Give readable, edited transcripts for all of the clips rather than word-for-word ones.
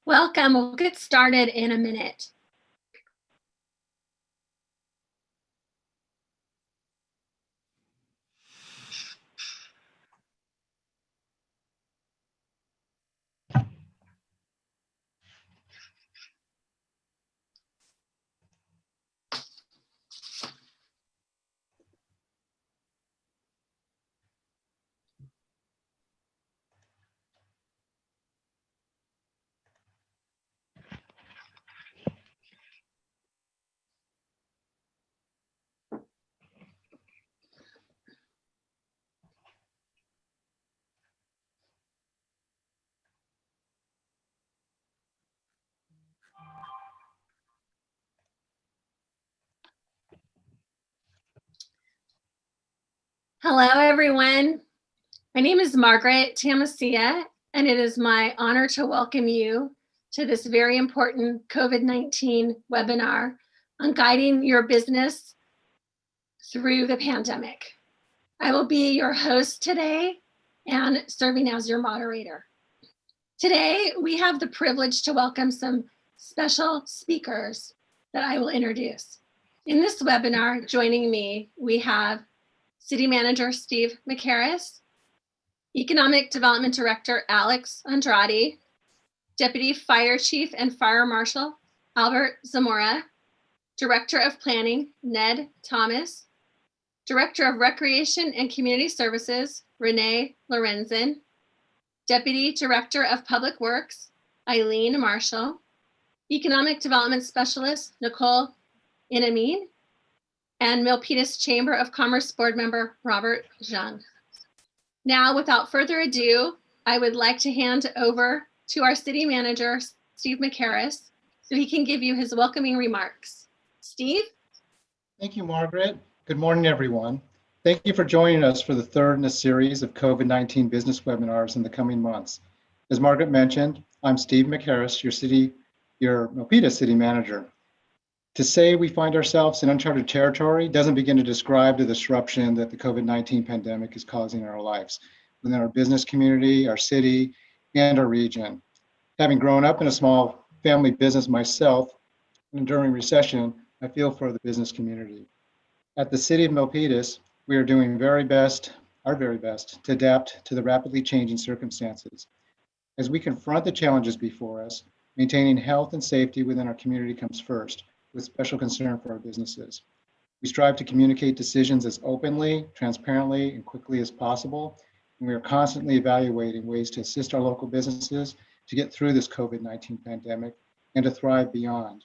Welcome. We'll get started in a minute. Hello, everyone. My name is Margaret Tamasia, and it is my honor to welcome you to this very important COVID-19 webinar on guiding your business through the pandemic. I will be your host today and serving as your moderator. Today, we have the privilege to welcome some special speakers that I will introduce. In this webinar, joining me, we have City Manager Steve McCarris, Economic Development Director Alex Andrade, Deputy Fire Chief and Fire Marshal Albert Zamora, Director of Planning Ned Thomas, Director of Recreation and Community Services Renee Lorenzen, Deputy Director of Public Works Eileen Marshall, Economic Development Specialist Nicole Inamin, and Milpitas Chamber of Commerce Board Member Robert Zhang. Now, without further ado, I would like to hand over to our City Manager, Steve McCarris, so he can give you his welcoming remarks. Steve? Thank you, Margaret. Good morning, everyone. Thank you for joining us for the third in a series of COVID-19 business webinars in the coming months. As Margaret mentioned, I'm Steve McCarris, your Milpitas City Manager. To say we find ourselves in uncharted territory doesn't begin to describe the disruption that the COVID-19 pandemic is causing in our lives, within our business community, our city, and our region. Having grown up in a small family business myself, and during recession, I feel for the business community. At the City of Milpitas, we are doing our very best to adapt to the rapidly changing circumstances. As we confront the challenges before us, maintaining health and safety within our community comes first, with special concern for our businesses. We strive to communicate decisions as openly, transparently, and quickly as possible, and we are constantly evaluating ways to assist our local businesses to get through this COVID-19 pandemic and to thrive beyond.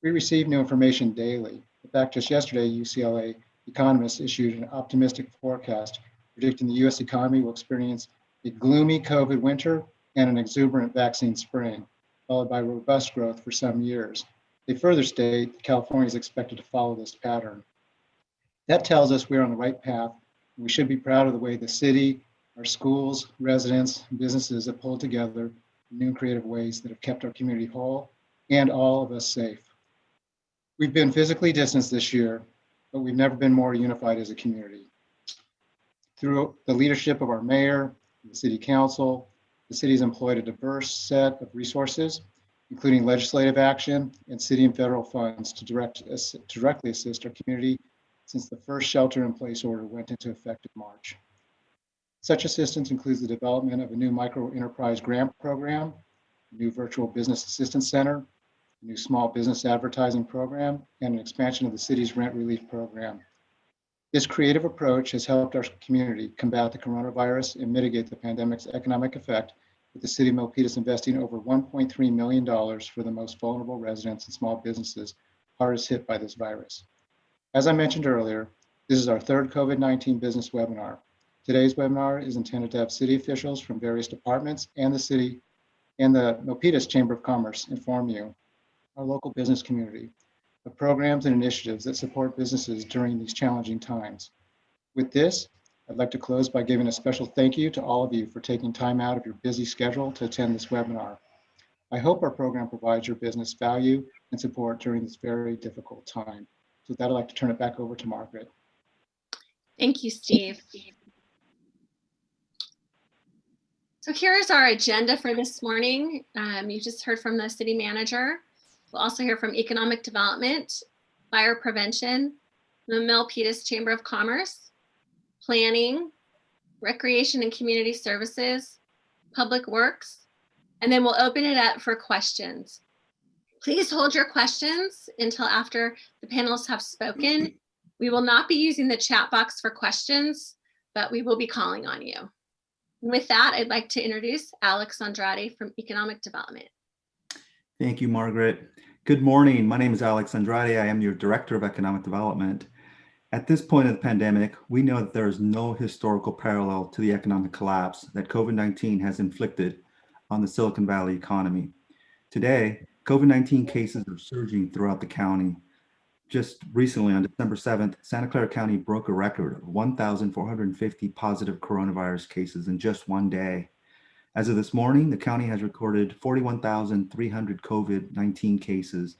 We receive new information daily. In fact, just yesterday, UCLA economists issued an optimistic forecast predicting the US economy will experience a gloomy COVID winter and an exuberant vaccine spring, followed by robust growth for some years. They further state that California is expected to follow this pattern. That tells us we're on the right path, and we should be proud of the way the city, our schools, residents, and businesses have pulled together in new and creative ways that have kept our community whole and all of us safe. We've been physically distanced this year, but we've never been more unified as a community. Through the leadership of our mayor, the city council, the city's employed a diverse set of resources, including legislative action and city and federal funds to directly assist our community since the first shelter-in-place order went into effect in March. Such assistance includes the development of a new micro-enterprise grant program, a new virtual business assistance center, a new small business advertising program, and an expansion of the city's rent relief program. This creative approach has helped our community combat the coronavirus and mitigate the pandemic's economic effect, with the City of Milpitas investing over $1.3 million for the most vulnerable residents and small businesses hardest hit by this virus. As I mentioned earlier, this is our third COVID-19 business webinar. Today's webinar is intended to have city officials from various departments and the city and the Milpitas Chamber of Commerce inform you, our local business community, of programs and initiatives that support businesses during these challenging times. With this, I'd like to close by giving a special thank you to all of you for taking time out of your busy schedule to attend this webinar. I hope our program provides your business value and support during this very difficult time. So with that, I'd like to turn it back over to Margaret. Thank you, Steve. So here's our agenda for this morning. You just heard from the city manager. We'll also hear from economic development, fire prevention, the Milpitas Chamber of Commerce, planning, recreation and community services, public works, and then we'll open it up for questions. Please hold your questions until after the panelists have spoken. We will not be using the chat box for questions, but we will be calling on you. With that, I'd like to introduce Alex Andrade from Economic Development. Thank you, Margaret. Good morning. My name is Alex Andrade. I am your Director of Economic Development. At this point of the pandemic, we know that there is no historical parallel to the economic collapse that COVID-19 has inflicted on the Silicon Valley economy. Today, COVID-19 cases are surging throughout the county. Just recently, on December 7th, Santa Clara County broke a record of 1,450 positive coronavirus cases in just one day. As of this morning, the county has recorded 41,300 COVID-19 cases,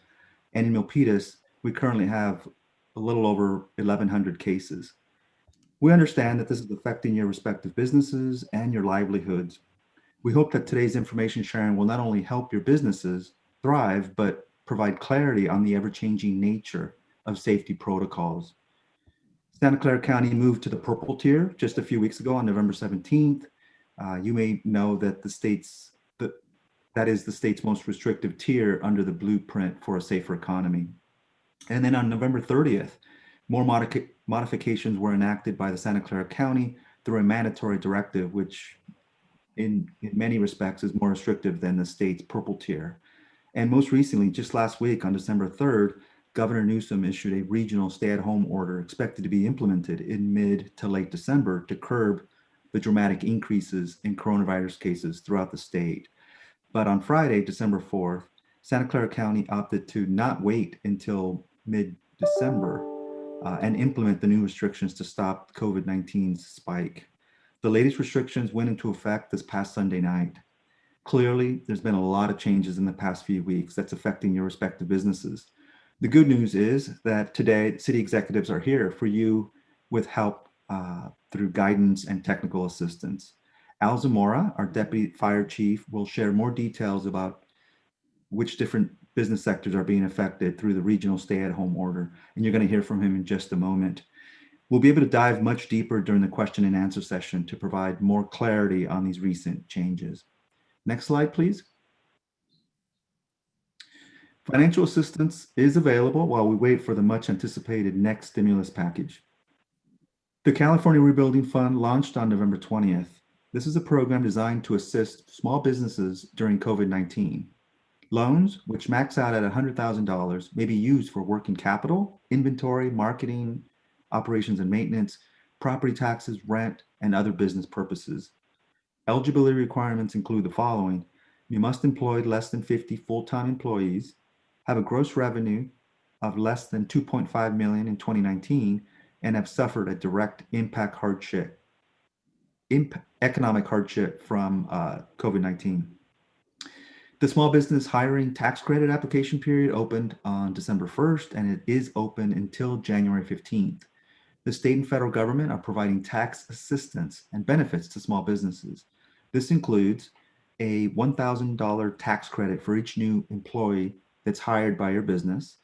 and in Milpitas, we currently have a little over 1,100 cases. We understand that this is affecting your respective businesses and your livelihoods. We hope that today's information sharing will not only help your businesses thrive, but provide clarity on the ever-changing nature of safety protocols. Santa Clara County moved to the purple tier just a few weeks ago on November 17th. You may know that that is the state's most restrictive tier under the blueprint for a safer economy. And then on November 30th, more modifications were enacted by the Santa Clara County through a mandatory directive, which in many respects is more restrictive than the state's purple tier. And most recently, just last week on December 3rd, Governor Newsom issued a regional stay-at-home order expected to be implemented in mid to late December to curb the dramatic increases in coronavirus cases throughout the state. But on Friday, December 4th, Santa Clara County opted to not wait until mid-December and implement the new restrictions to stop COVID-19's spike. The latest restrictions went into effect this past Sunday night. Clearly, there's been a lot of changes in the past few weeks that's affecting your respective businesses. The good news is that today, city executives are here for you with help through guidance and technical assistance. Al Zamora, our Deputy Fire Chief, will share more details about which different business sectors are being affected through the regional stay-at-home order, and you're going to hear from him in just a moment. We'll be able to dive much deeper during the question and answer session to provide more clarity on these recent changes. Next slide, please. Financial assistance is available while we wait for the much anticipated next stimulus package. The California Rebuilding Fund launched on November 20th. This is a program designed to assist small businesses during COVID-19. Loans, which max out at $100,000, may be used for working capital, inventory, marketing, operations and maintenance, property taxes, rent, and other business purposes. Eligibility requirements include the following. You must employ less than 50 full-time employees, have a gross revenue of less than 2.5 million in 2019, and have suffered a direct economic hardship from COVID-19. The small business hiring tax credit application period opened on December 1st, and it is open until January 15th. The state and federal government are providing tax assistance and benefits to small businesses. This includes a $1,000 tax credit for each new employee that's hired by your business.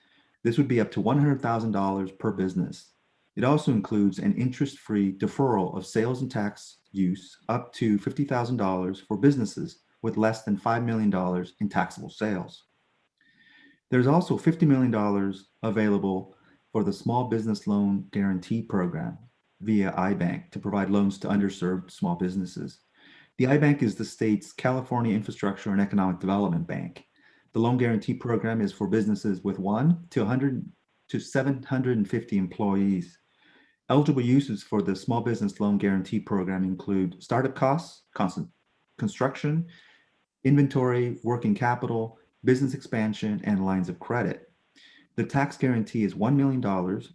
This would be up to $100,000 per business. It also includes an interest-free deferral of sales and tax use up to $50,000 for businesses with less than $5 million in taxable sales. There's also $50 million available for the Small Business Loan Guarantee Program via iBank to provide loans to underserved small businesses. The iBank is the state's California Infrastructure and Economic Development Bank. The loan guarantee program is for businesses with 1 to 750 employees. Eligible uses for the Small Business Loan Guarantee Program include startup costs, construction, inventory, working capital, business expansion, and lines of credit. The tax guarantee is $1 million,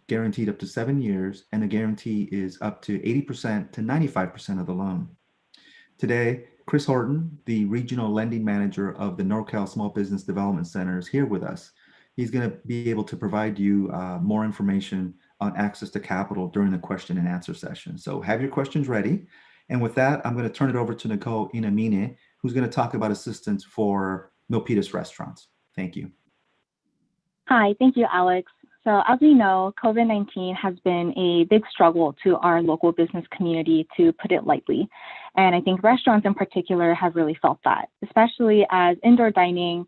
guaranteed up to 7 years, and the guarantee is up to 80% to 95% of the loan. Today, Chris Horton, the Regional Lending Manager of the NorCal Small Business Development Center, is here with us. He's going to be able to provide you more information on access to capital during the question and answer session. So have your questions ready. And with that, I'm going to turn it over to Nicole Inamine, who's going to talk about assistance for Milpitas restaurants. Thank you. Hi, thank you, Alex. So as we know, COVID-19 has been a big struggle to our local business community, to put it lightly. And I think restaurants in particular have really felt that, especially as indoor dining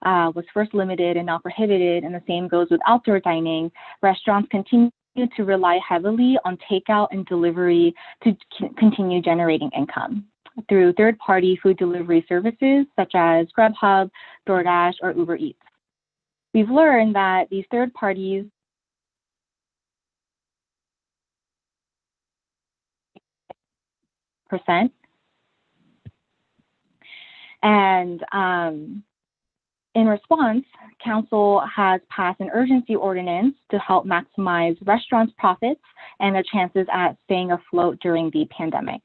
was first limited and now prohibited, and the same goes with outdoor dining. Restaurants continue to rely heavily on takeout and delivery to continue generating income through third-party food delivery services such as Grubhub, DoorDash, or Uber Eats. We've learned that these third parties percent, and in response, Council has passed an urgency ordinance to help maximize restaurants' profits and their chances at staying afloat during the pandemic.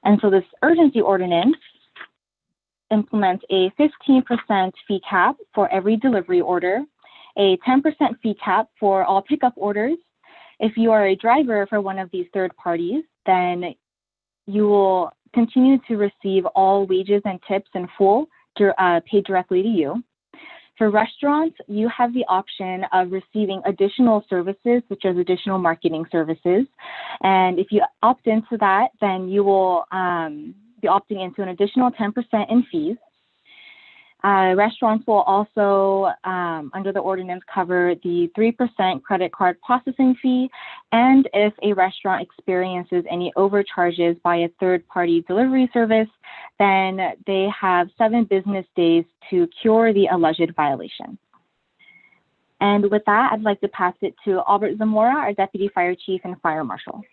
And so this urgency ordinance implements a 15% fee cap for every delivery order, a 10% fee cap for all pickup orders. If you are a driver for one of these third parties, then you will continue to receive all wages and tips in full, paid directly to you. For restaurants, you have the option of receiving additional services, such as additional marketing services. And if you opt into that, then you will be opting into an additional 10% in fees. Restaurants will also, under the ordinance, cover the 3% credit card processing fee. And if a restaurant experiences any overcharges by a third-party delivery service, then they have 7 business days to cure the alleged violation. And with that, I'd like to pass it to Albert Zamora, our Deputy Fire Chief and Fire Marshal.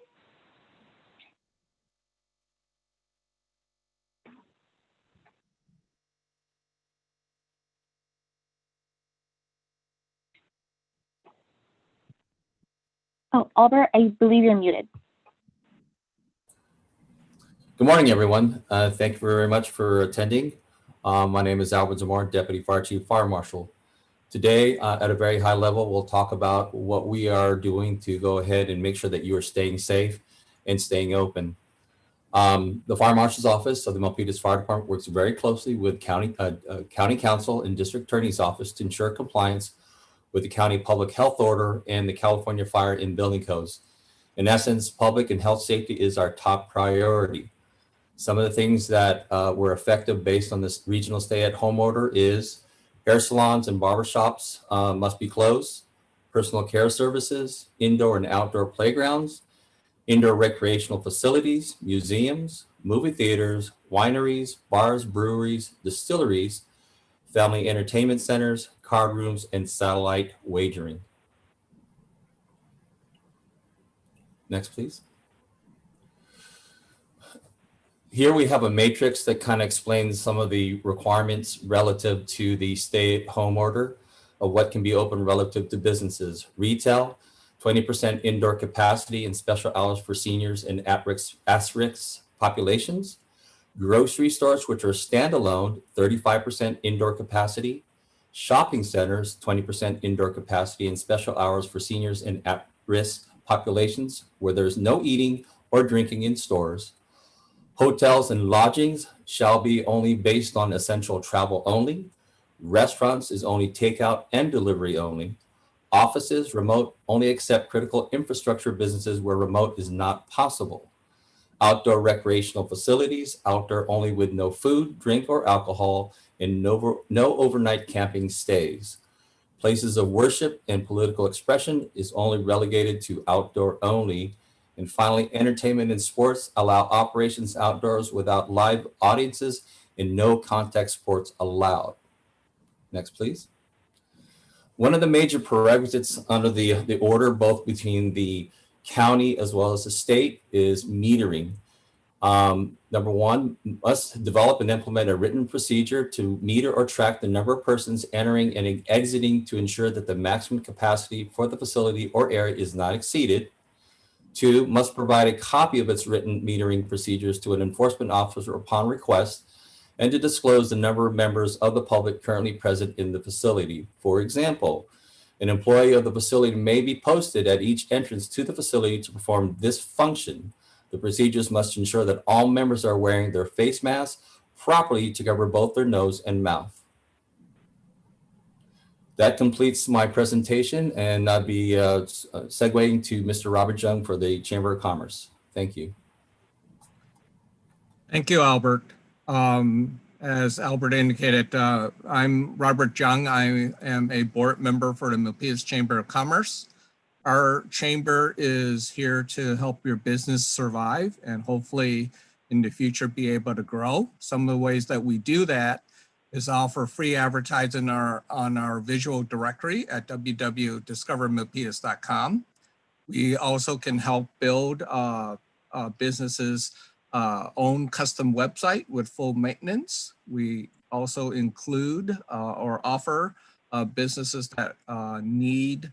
Oh, Albert, I believe you're muted. Good morning, everyone. Thank you very much for attending. My name is Albert Zamora, Deputy Fire Chief, Fire Marshal. Today, at a very high level, we'll talk about what we are doing to go ahead and make sure that you are staying safe and staying open. The Fire Marshal's Office of the Milpitas Fire Department works very closely with County Council and District Attorney's Office to ensure compliance with the County Public Health Order and the California Fire and Building Codes. In essence, public and health safety is our top priority. Some of the things that were effective based on this regional stay-at-home order is hair salons and barbershops must be closed, personal care services, indoor and outdoor playgrounds, indoor recreational facilities, museums, movie theaters, wineries, bars, breweries, distilleries, family entertainment centers, card rooms, and satellite wagering. Next, please. Here we have a matrix that kind of explains some of the requirements relative to the stay-at-home order of what can be open relative to businesses. Retail, 20% indoor capacity and special hours for seniors and at-risk populations. Grocery stores, which are standalone, 35% indoor capacity. Shopping centers, 20% indoor capacity and special hours for seniors and at-risk populations where there's no eating or drinking in stores. Hotels and lodgings shall be only based on essential travel only. Restaurants is only takeout and delivery only. Offices, remote, only accept critical infrastructure businesses where remote is not possible. Outdoor recreational facilities, outdoor only with no food, drink, or alcohol, and no overnight camping stays. Places of worship and political expression is only relegated to outdoor only. And finally, entertainment and sports allow operations outdoors without live audiences and no contact sports allowed. Next, please. One of the major prerequisites under the order, both between the county as well as the state, is metering. Number one, must develop and implement a written procedure to meter or track the number of persons entering and exiting to ensure that the maximum capacity for the facility or area is not exceeded. 2, must provide a copy of its written metering procedures to an enforcement officer upon request, and to disclose the number of members of the public currently present in the facility. For example, an employee of the facility may be posted at each entrance to the facility to perform this function. The procedures must ensure that all members are wearing their face masks properly to cover both their nose and mouth. That completes my presentation, and I'll be segueing to Mr. Robert Jung for the Chamber of Commerce. Thank you. Thank you, Albert. As Albert indicated, I'm Robert Jung. I am a board member for the Milpitas Chamber of Commerce. Our chamber is here to help your business survive and hopefully in the future be able to grow. Some of the ways that we do that is offer free advertising on our visual directory at www.discovermilpitas.com. We also can help build businesses' own custom website with full maintenance. We also include or offer businesses that need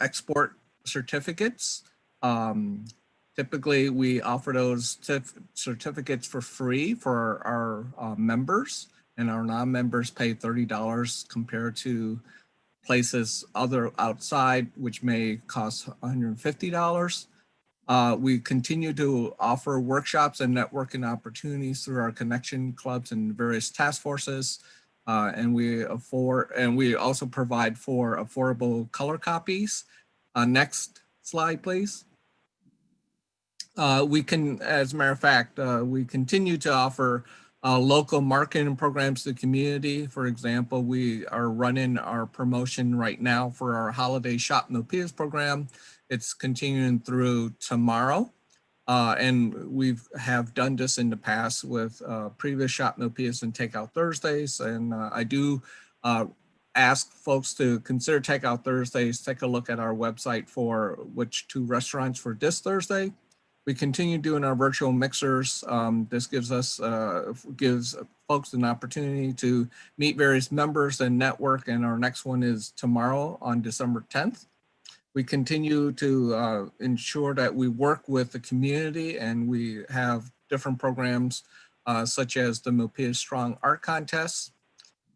export certificates. Typically, we offer those certificates for free for our members, and our non-members pay $30 compared to places outside, which may cost $150. We continue to offer workshops and networking opportunities through our connection clubs and various task forces. And we also provide for affordable color copies. Next slide, please. We can, as a matter of fact, we continue to offer local marketing programs to the community. For example, we are running our promotion right now for our Holiday Shop Milpitas program. It's continuing through tomorrow. And we have done this in the past with previous Shop Milpitas and Takeout Thursdays. And I do ask folks to consider Takeout Thursdays. Take a look at our website for which 2 restaurants for this Thursday. We continue doing our virtual mixers. This gives folks an opportunity to meet various members and network. And our next one is tomorrow on December 10th. We continue to ensure that we work with the community, and we have different programs such as the Milpitas Strong Art Contest.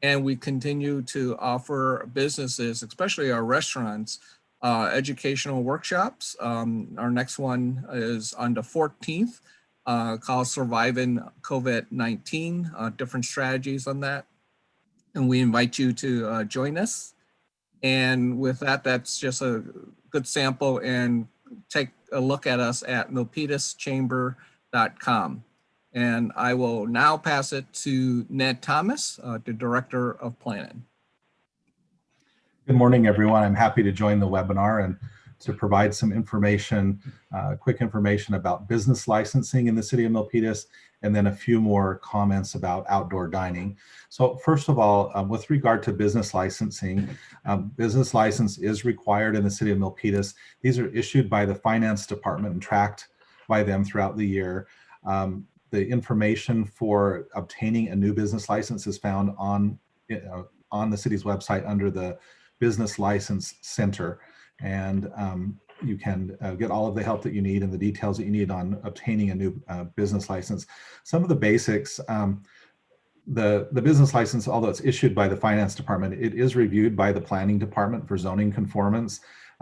And we continue to offer businesses, especially our restaurants, educational workshops. Our next one is on the 14th, called Surviving COVID-19, different strategies on that. And we invite you to join us. And with that, that's just a good sample, and take a look at us at milpitaschamber.com. And I will now pass it to Ned Thomas, the Director of Planning. Good morning, everyone. I'm happy to join the webinar and to provide some information, quick information about business licensing in the city of Milpitas, and then a few more comments about outdoor dining. So first of all, with regard to business licensing, business license is required in the city of Milpitas. These are issued by the finance department and tracked by them throughout the year. The information for obtaining a new business license is found on the city's website under the Business License Center. And you can get all of the help that you need and the details that you need on obtaining a new business license. Some of the basics, the business license, although it's issued by the finance department, it is reviewed by the planning department for zoning conformance.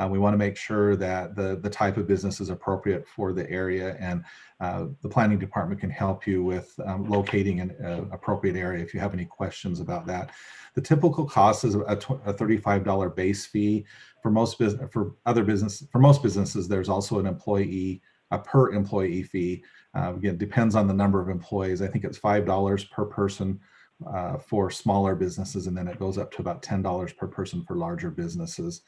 We want to make sure that the type of business is appropriate for the area, and the planning department can help you with locating an appropriate area if you have any questions about that. The typical cost is a $35 base fee. For most businesses, there's also a per employee fee. Again, it depends on the number of employees. I think it's $5 per person for smaller businesses, and then it goes up to about $10 per person for larger businesses.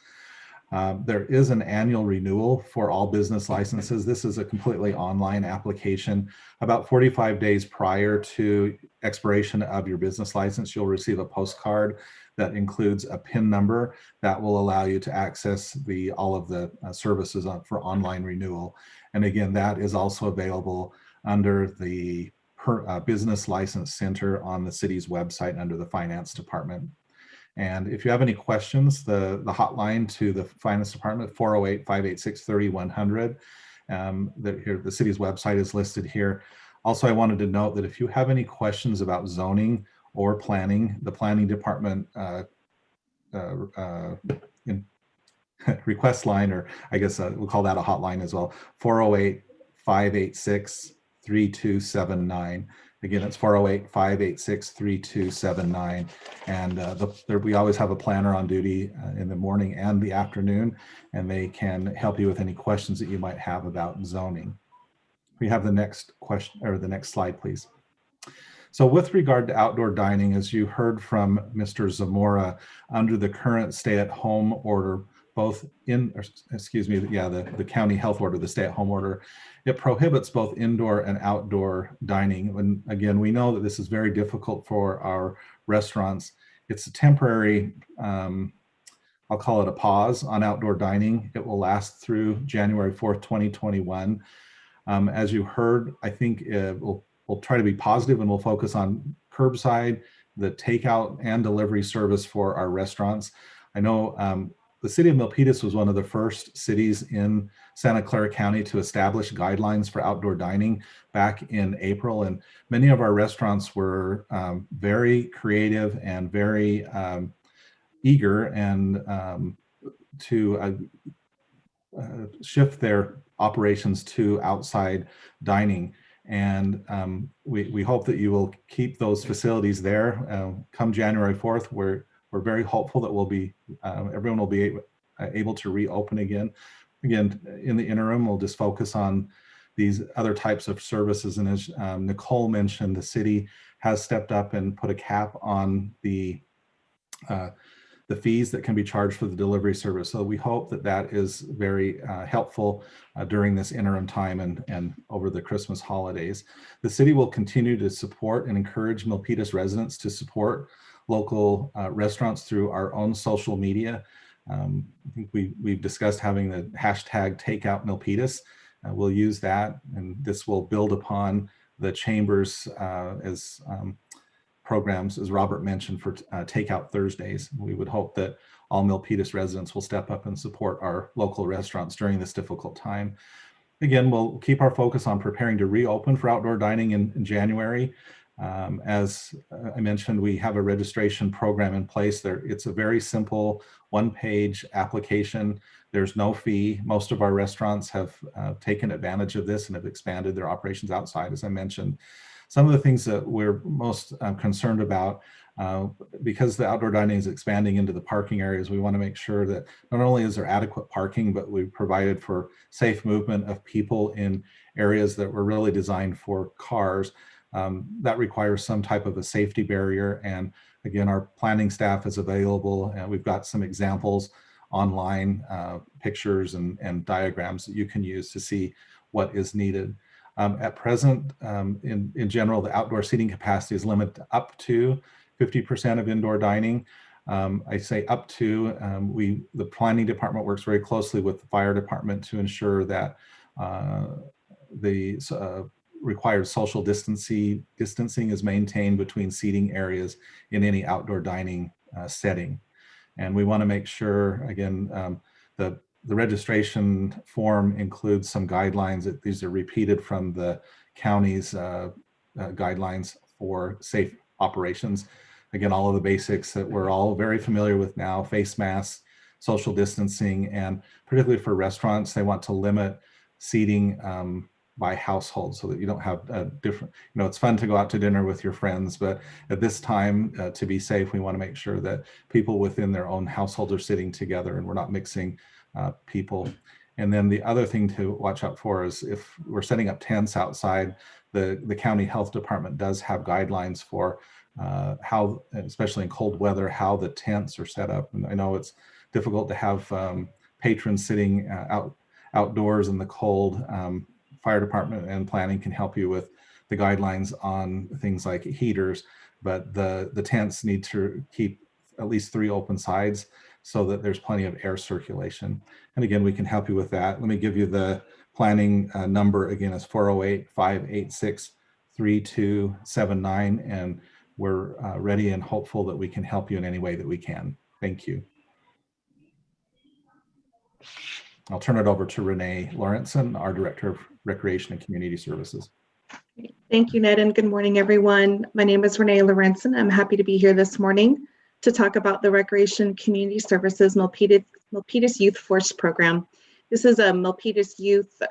There is an annual renewal for all business licenses. This is a completely online application. About 45 days prior to expiration of your business license, you'll receive a postcard that includes a PIN number that will allow you to access all of the services for online renewal. And again, that is also available under the Business License Center on the city's website under the Finance Department. And if you have any questions, the hotline to the Finance Department, 408-586-3100. The city's website is listed here. Also, I wanted to note that if you have any questions about zoning or planning, the Planning Department request line, or I guess we'll call that a hotline as well, 408 408-586-3279. Again, it's 408-586-3279. And we always have a planner on duty in the morning and the afternoon, and they can help you with any questions that you might have about zoning. We have the next question, or the next slide, please. So with regard to outdoor dining, as you heard from Mr. Zamora, under the current stay-at-home order, the county health order, the stay-at-home order, it prohibits both indoor and outdoor dining. And again, we know that this is very difficult for our restaurants. It's a temporary, I'll call it a pause on outdoor dining. It will last through January 4th, 2021. As you heard, I think we'll try to be positive, and we'll focus on curbside, the takeout and delivery service for our restaurants. I know the city of Milpitas was one of the first cities in Santa Clara County to establish guidelines for outdoor dining back in April. And many of our restaurants were very creative and very eager and to shift their operations to outside dining. And we hope that you will keep those facilities there. Come January 4th, we're very hopeful that everyone will be able to reopen again. Again, in the interim, we'll just focus on these other types of services. And as Nicole mentioned, the city has stepped up and put a cap on the fees that can be charged for the delivery service. So we hope that that is very helpful during this interim time and over the Christmas holidays. The city will continue to support and encourage Milpitas residents to support local restaurants through our own social media. I think we've discussed having the hashtag Takeout Milpitas. We'll use that, and this will build upon the chambers as programs, as Robert mentioned, for Takeout Thursdays. We would hope that all Milpitas residents will step up and support our local restaurants during this difficult time. Again, we'll keep our focus on preparing to reopen for outdoor dining in January. As I mentioned, we have a registration program in place there. It's a very simple one-page application. There's no fee. Most of our restaurants have taken advantage of this and have expanded their operations outside, as I mentioned. Some of the things that we're most concerned about, because the outdoor dining is expanding into the parking areas, we want to make sure that not only is there adequate parking, but we've provided for safe movement of people in areas that were really designed for cars. That requires some type of a safety barrier. And again, our planning staff is available, and we've got some examples online, pictures and diagrams that you can use to see what is needed. At present, in general, the outdoor seating capacity is limited up to 50% of indoor dining. I say up to, the planning department works very closely with the fire department to ensure that the required social distancing is maintained between seating areas in any outdoor dining setting. And we want to make sure, again, the registration form includes some guidelines that these are repeated from the county's guidelines for safe operations. Again, all of the basics that we're all very familiar with now: face masks, social distancing, and particularly for restaurants, they want to limit seating by household so that you don't have a different, it's fun to go out to dinner with your friends, but at this time, to be safe, we want to make sure that people within their own households are sitting together and we're not mixing people. And then the other thing to watch out for is if we're setting up tents outside, the county health department does have guidelines for how, especially in cold weather, how the tents are set up. And I know it's difficult to have patrons sitting outdoors in the cold. Fire department and planning can help you with the guidelines on things like heaters, but the tents need to keep at least 3 open sides so that there's plenty of air circulation. And again, we can help you with that. Let me give you the planning number again. It's 408-586-3279, and we're ready and hopeful that we can help you in any way that we can. Thank you. I'll turn it over to Renee Lawrenson, our Director of Recreation and Community Services. Thank you, Ned, and good morning, everyone. My name is Renee Lawrenson. I'm happy to be here this morning to talk about the Recreation Community Services Milpitas Youth Force Program. This is a Milpitas youth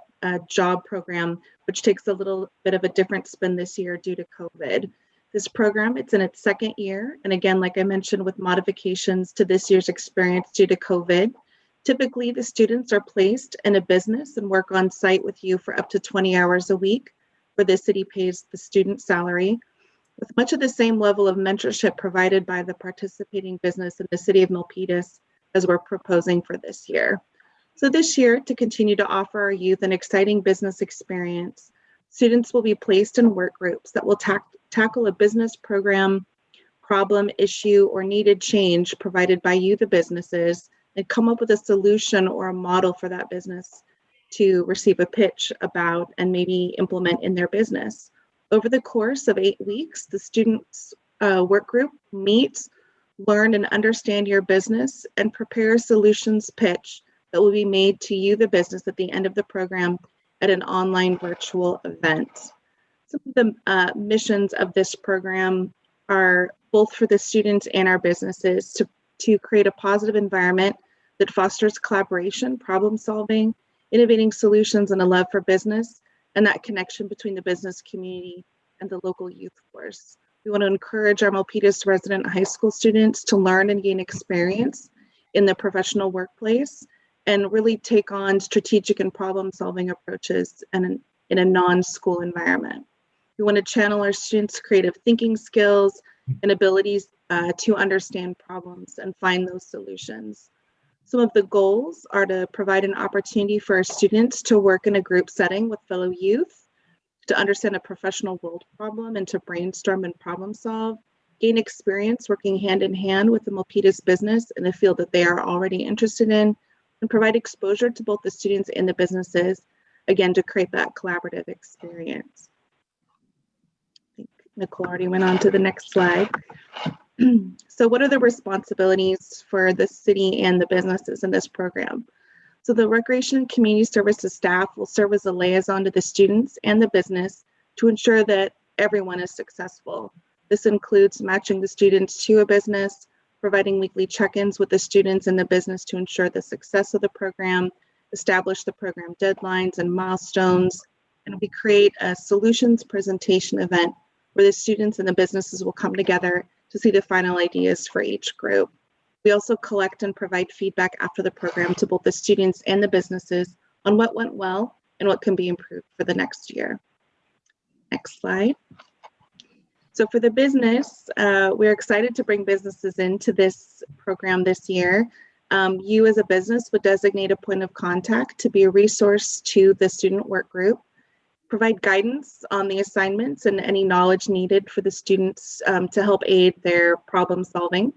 job program, which takes a little bit of a different spin this year due to COVID. This program, it's in its second year. And again, like I mentioned, with modifications to this year's experience due to COVID, typically the students are placed in a business and work on site with you for up to 20 hours a week, where the city pays the student salary, with much of the same level of mentorship provided by the participating business in the city of Milpitas as we're proposing for this year. So this year, to continue to offer our youth an exciting business experience, students will be placed in work groups that will tackle a business program, problem, issue, or needed change provided by you, the businesses, and come up with a solution or a model for that business to receive a pitch about and maybe implement in their business. Over the course of 8 weeks, the students' work group meets, learn and understand your business, and prepare a solutions pitch that will be made to you, the business, at the end of the program at an online virtual event. Some of the missions of this program are both for the students and our businesses to create a positive environment that fosters collaboration, problem solving, innovating solutions, and a love for business, and that connection between the business community and the local youth force. We want to encourage our Milpitas resident high school students to learn and gain experience in the professional workplace and really take on strategic and problem solving approaches in a non-school environment. We want to channel our students' creative thinking skills and abilities to understand problems and find those solutions. Some of the goals are to provide an opportunity for our students to work in a group setting with fellow youth, to understand a professional world problem and to brainstorm and problem solve, gain experience working hand in hand with the Milpitas business in a field that they are already interested in, and provide exposure to both the students and the businesses, again, to create that collaborative experience. I think Nicole already went on to the next slide. So what are the responsibilities for the city and the businesses in this program? So the Recreation and Community Services staff will serve as a liaison to the students and the business to ensure that everyone is successful. This includes matching the students to a business, providing weekly check-ins with the students and the business to ensure the success of the program, establish the program deadlines and milestones, and we create a solutions presentation event where the students and the businesses will come together to see the final ideas for each group. We also collect and provide feedback after the program to both the students and the businesses on what went well and what can be improved for the next year. Next slide. So for the business, we're excited to bring businesses into this program this year. You as a business would designate a point of contact to be a resource to the student work group, provide guidance on the assignments and any knowledge needed for the students to help aid their problem solving.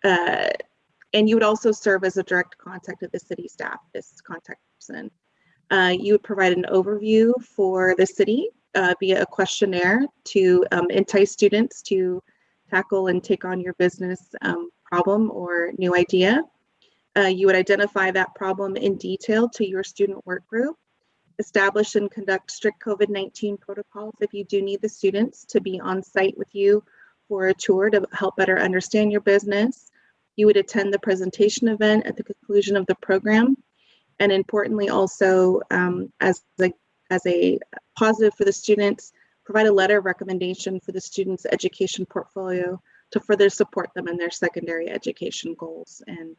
And you would also serve as a direct contact of the city staff, this contact person. You would provide an overview for the city via a questionnaire to entice students to tackle and take on your business problem or new idea. You would identify that problem in detail to your student work group, establish and conduct strict COVID-19 protocols if you do need the students to be on site with you for a tour to help better understand your business. You would attend the presentation event at the conclusion of the program, and importantly also as a positive for the students, provide a letter of recommendation for the students' education portfolio to further support them in their secondary education goals and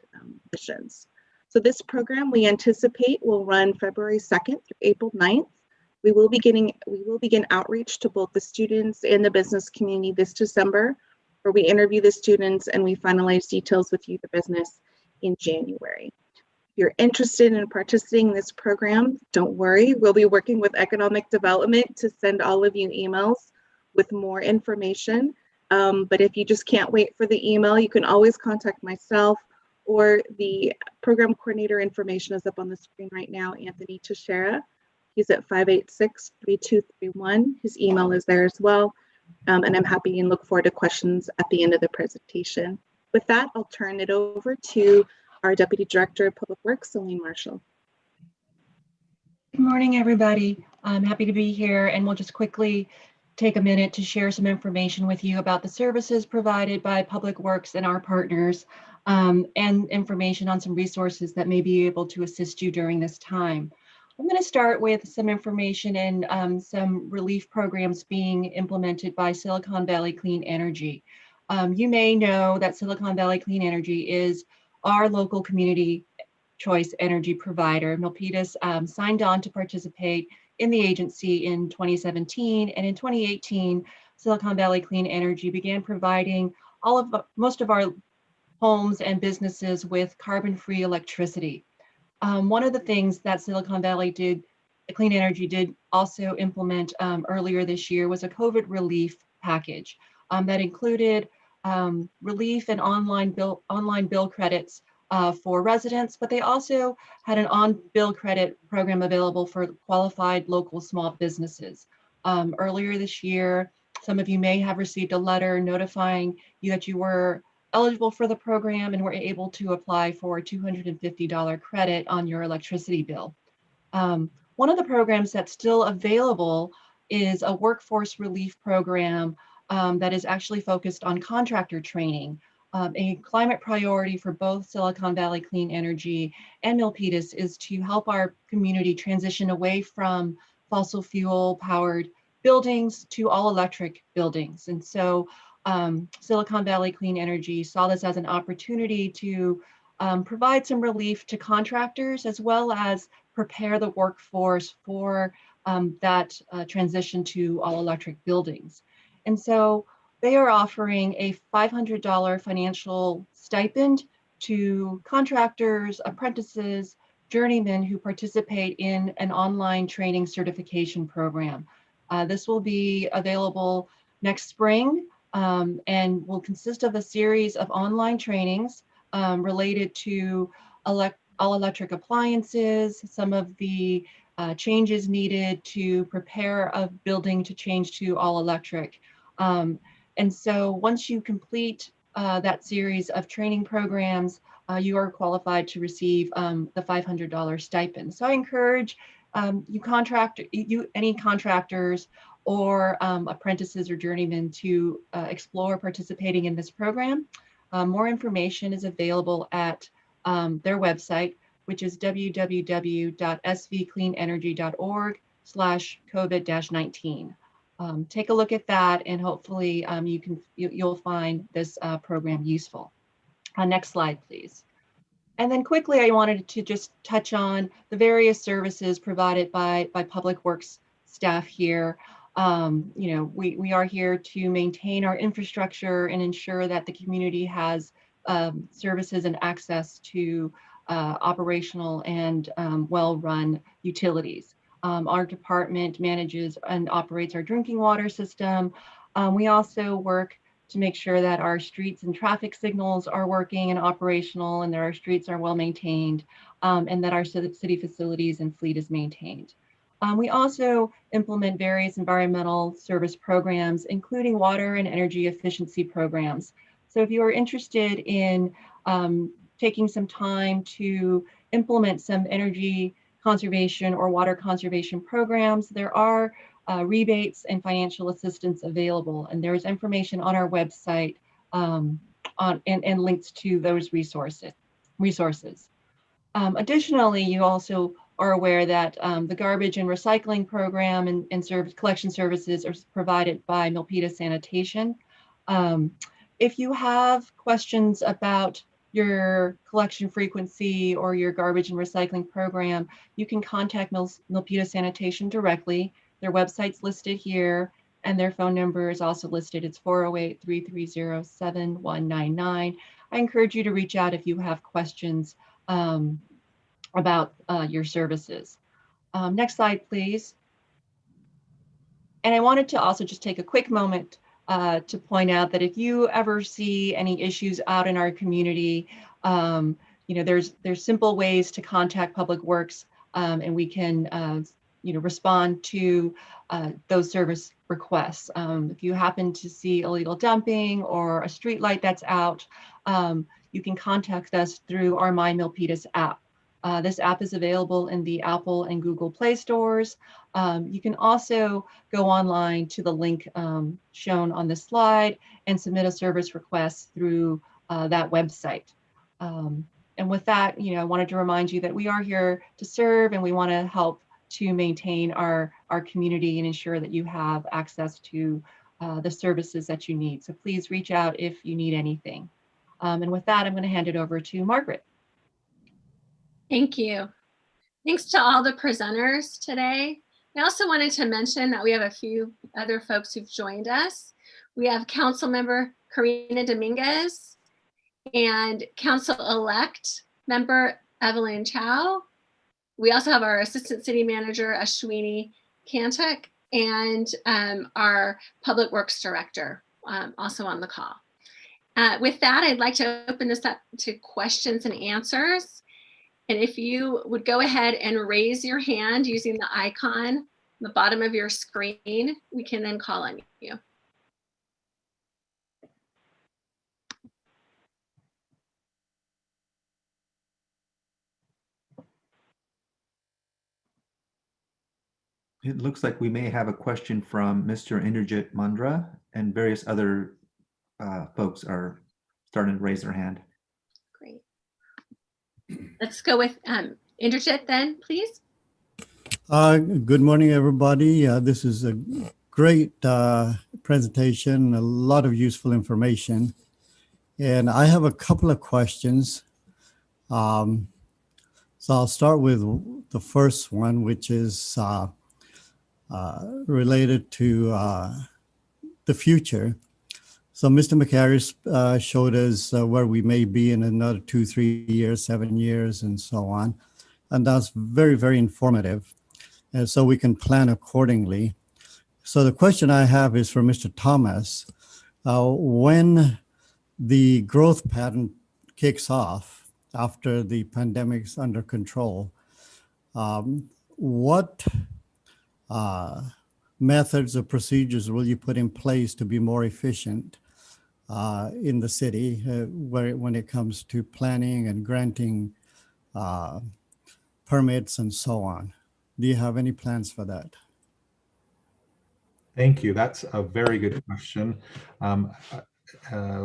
missions. So this program we anticipate will run February 2nd through April 9th. We will begin outreach to both the students and the business community this December, where we interview the students and we finalize details with you, the business, in January. If you're interested in participating in this program, don't worry, we'll be working with economic development to send all of you emails with more information. But if you just can't wait for the email, you can always contact myself, or the program coordinator information is up on the screen right now, Anthony Teixeira. He's at 586-3231. His email is there as well. And I'm happy and look forward to questions at the end of the presentation. With that, I'll turn it over to our Deputy Director of Public Works, Celine Marshall. Good morning, everybody. I'm happy to be here, and we'll just quickly take a minute to share some information with you about the services provided by Public Works and our partners, and information on some resources that may be able to assist you during this time. I'm going to start with some information and some relief programs being implemented by Silicon Valley Clean Energy. You may know that Silicon Valley Clean Energy is our local community choice energy provider. Milpitas signed on to participate in the agency in 2017, and in 2018, Silicon Valley Clean Energy began providing most of our homes and businesses with carbon-free electricity. One of the things that Silicon Valley Clean Energy did also implement earlier this year was a COVID relief package that included relief and online bill credits for residents, but they also had an on-bill credit program available for qualified local small businesses. Earlier this year, some of you may have received a letter notifying you that you were eligible for the program and were able to apply for a $250 credit on your electricity bill. One of the programs that's still available is a workforce relief program that is actually focused on contractor training. A climate priority for both Silicon Valley Clean Energy and Milpitas is to help our community transition away from fossil fuel powered buildings to all electric buildings. And so Silicon Valley Clean Energy saw this as an opportunity to provide some relief to contractors as well as prepare the workforce for that transition to all electric buildings. And so they are offering a $500 financial stipend to contractors, apprentices, journeymen who participate in an online training certification program. This will be available next spring and will consist of a series of online trainings related to all electric appliances, some of the changes needed to prepare a building to change to all electric. And so once you complete that series of training programs, you are qualified to receive the $500 stipend. So I encourage any contractors or apprentices or journeymen to explore participating in this program. More information is available at their website, which is www.svcleanenergy.org/COVID-19. Take a look at that, and hopefully you'll find this program useful. Next slide, please. And then quickly, I wanted to just touch on the various services provided by Public Works staff here. We are here to maintain our infrastructure and ensure that the community has services and access to operational and well-run utilities. Our department manages and operates our drinking water system. We also work to make sure that our streets and traffic signals are working and operational, and that our streets are well maintained, and that our city facilities and fleet is maintained. We also implement various environmental service programs, including water and energy efficiency programs. So if you are interested in taking some time to implement some energy conservation or water conservation programs, there are rebates and financial assistance available, and there is information on our website and links to those resources. Additionally, you also are aware that the garbage and recycling program and collection services are provided by Milpitas Sanitation. If you have questions about your collection frequency or your garbage and recycling program, you can contact Milpitas Sanitation directly. Their website's listed here, and their phone number is also listed. It's 408-330-7199. I encourage you to reach out if you have questions about your services. Next slide, please. And I wanted to also just take a quick moment to point out that if you ever see any issues out in our community, there's simple ways to contact Public Works, and we can respond to those service requests. If you happen to see illegal dumping or a street light that's out, you can contact us through our My Milpitas app. This app is available in the Apple and Google Play stores. You can also go online to the link shown on this slide and submit a service request through that website. And with that, I wanted to remind you that we are here to serve, and we want to help to maintain our community and ensure that you have access to the services that you need. So please reach out if you need anything. And with that, I'm going to hand it over to Margaret. Thank you. Thanks to all the presenters today. I also wanted to mention that we have a few other folks who've joined us. We have Councilmember Karina Dominguez and Council-elect Member Evelyn Chow. We also have our Assistant City Manager, Ashwini Kantak, and our Public Works Director also on the call. With that, I'd like to open this up to questions and answers. And if you would go ahead and raise your hand using the icon on the bottom of your screen, we can then call on you. It looks like we may have a question from Mr. Inderjit Mundra, and various other folks are starting to raise their hand. Great. Let's go with Inderjit then, please. Good morning, everybody. This is a great presentation, a lot of useful information. And I have a couple of questions. So I'll start with the first one, which is related to the future. So Mr. McHarris showed us where we may be in another 2, 3 years, 7 years, and so on. And that's very, very informative. And so we can plan accordingly. So the question I have is for Mr. Thomas. When the growth pattern kicks off after the pandemic's under control, what methods or procedures will you put in place to be more efficient in the city when it comes to planning and granting permits and so on? Do you have any plans for that? Thank you. That's a very good question.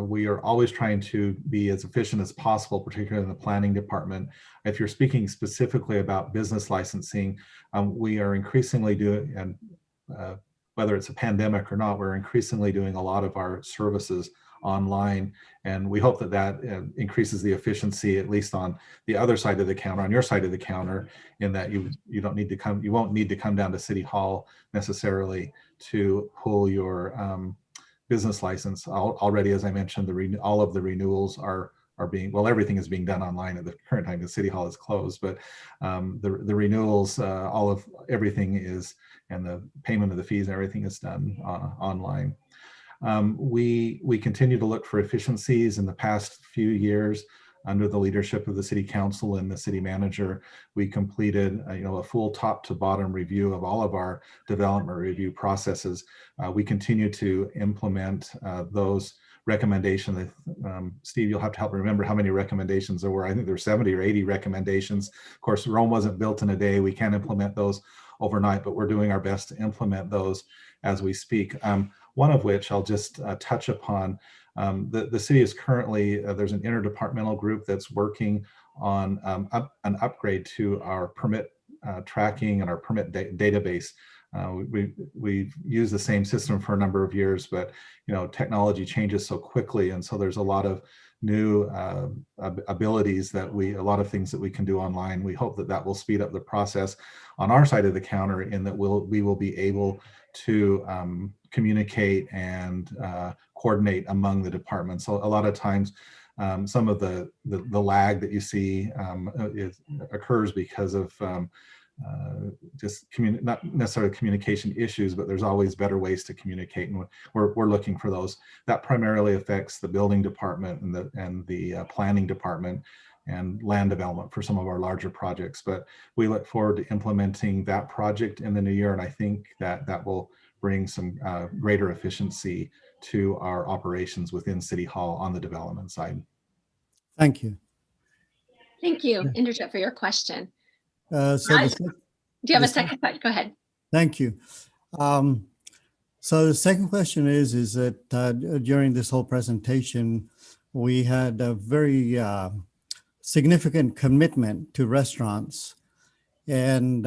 We are always trying to be as efficient as possible, particularly in the planning department. If you're speaking specifically about business licensing, we are increasingly doing, and whether it's a pandemic or not, we're increasingly doing a lot of our services online, and we hope that that increases the efficiency, at least on the other side of the counter, on your side of the counter, in that you won't need to come down to City Hall necessarily to pull your business license. Already, as I mentioned, all of the renewals are being, well, everything is being done online at the current time. The City Hall is closed, but the renewals, everything is, and the payment of the fees, everything is done online. We continue to look for efficiencies. In the past few years, under the leadership of the City Council and the City Manager, we completed a full top to bottom review of all of our development review processes. We continue to implement those recommendations. Steve, you'll have to help remember how many recommendations there were. I think there were 70 or 80 recommendations. Of course, Rome wasn't built in a day. We can't implement those overnight, but we're doing our best to implement those as we speak. One of which I'll just touch upon. The city is currently, there's an interdepartmental group that's working on an upgrade to our permit tracking and our permit database. We've used the same system for a number of years, but technology changes so quickly, and so there's a lot of new abilities that a lot of things that we can do online. We hope that that will speed up the process on our side of the counter, in that we will be able to communicate and coordinate among the departments. So a lot of times, some of the lag that you see occurs because of just not necessarily communication issues, but there's always better ways to communicate, and we're looking for those. That primarily affects the building department and the planning department and land development for some of our larger projects. But we look forward to implementing that project in the new year, and I think that will bring some greater efficiency to our operations within City Hall on the development side. Thank you. Thank you, Inderjit, for your question. Do Do you have a second thought? Go ahead. Thank you. So the second question is that during this whole presentation, we had a very significant commitment to restaurants. And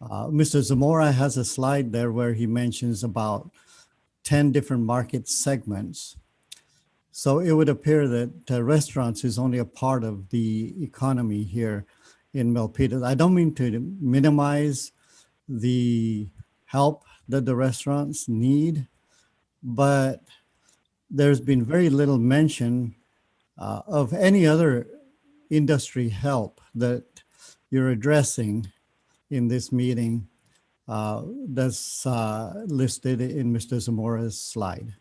Mr. Zamora has a slide there where he mentions about 10 different market segments. So it would appear that restaurants is only a part of the economy here in Milpitas. I don't mean to minimize the help that the restaurants need, but there's been very little mention of any other industry help that you're addressing in this meeting that's listed in Mr. Zamora's slide.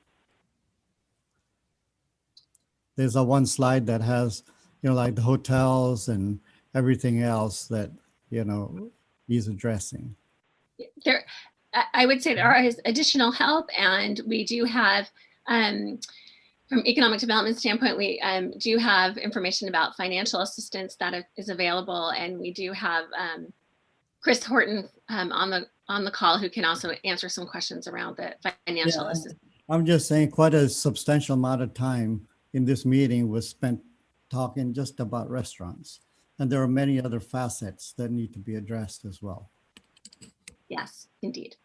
There's a one slide that has, like the hotels and everything else that, he's addressing. There, I would say there is additional help, and we do have, from economic development standpoint, we do have information about financial assistance that is available, and we do have Chris Horton on the call who can also answer some questions around the financial assistance. I'm just saying quite a substantial amount of time in this meeting was spent talking just about restaurants, and there are many other facets that need to be addressed as well. Yes, indeed.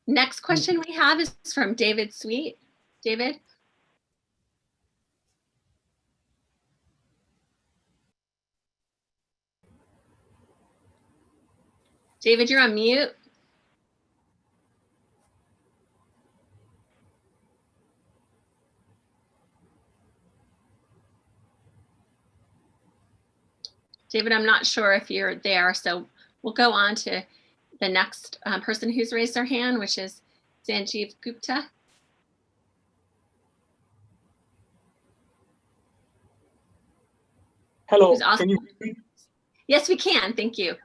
Next question we have is from David Sweet. David? David, you're on mute. David, I'm not sure if you're there, so we'll go on to the next person who's raised their hand, which is Sanjeev Gupta. Hello, Also, can you hear me? Yes, we can. Thank you.